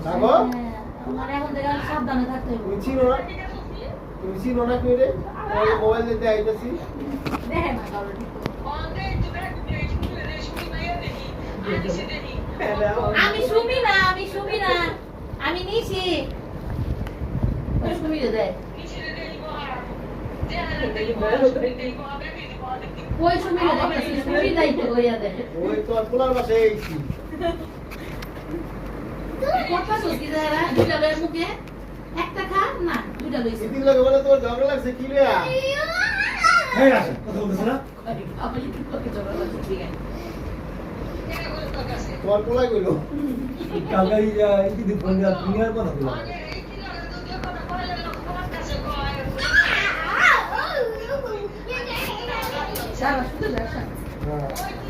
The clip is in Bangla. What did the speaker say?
থাকো আমার এখন থেকে সাবধানে থাকতে হবে। তুমি চিনো না কি রে মোবাইল দিতে আইতাছি দেখে না কারো আমি শুনি না আমি নিছি ওই শুনি দে ওই শুনি দে শুনি দাইতে কইয়া দে ওই তো পোলার বাসায় আইছি কথা সত্যি দাঁড়া দুইটা লয়ের মুখে একটা খা না দুইটা লইছি দিদির লগে বলে তোর ঝগড়া লাগছে কি রে এই আসো কথা বলতেছ না আপনি কি করতে ঝগড়া লাগছে ঠিক আছে তোর পোলাই কইলো কালকে এই দিদি ফোন দিয়া দুনিয়ার কথা বলো সারা শুধু ব্যবসা হ্যাঁ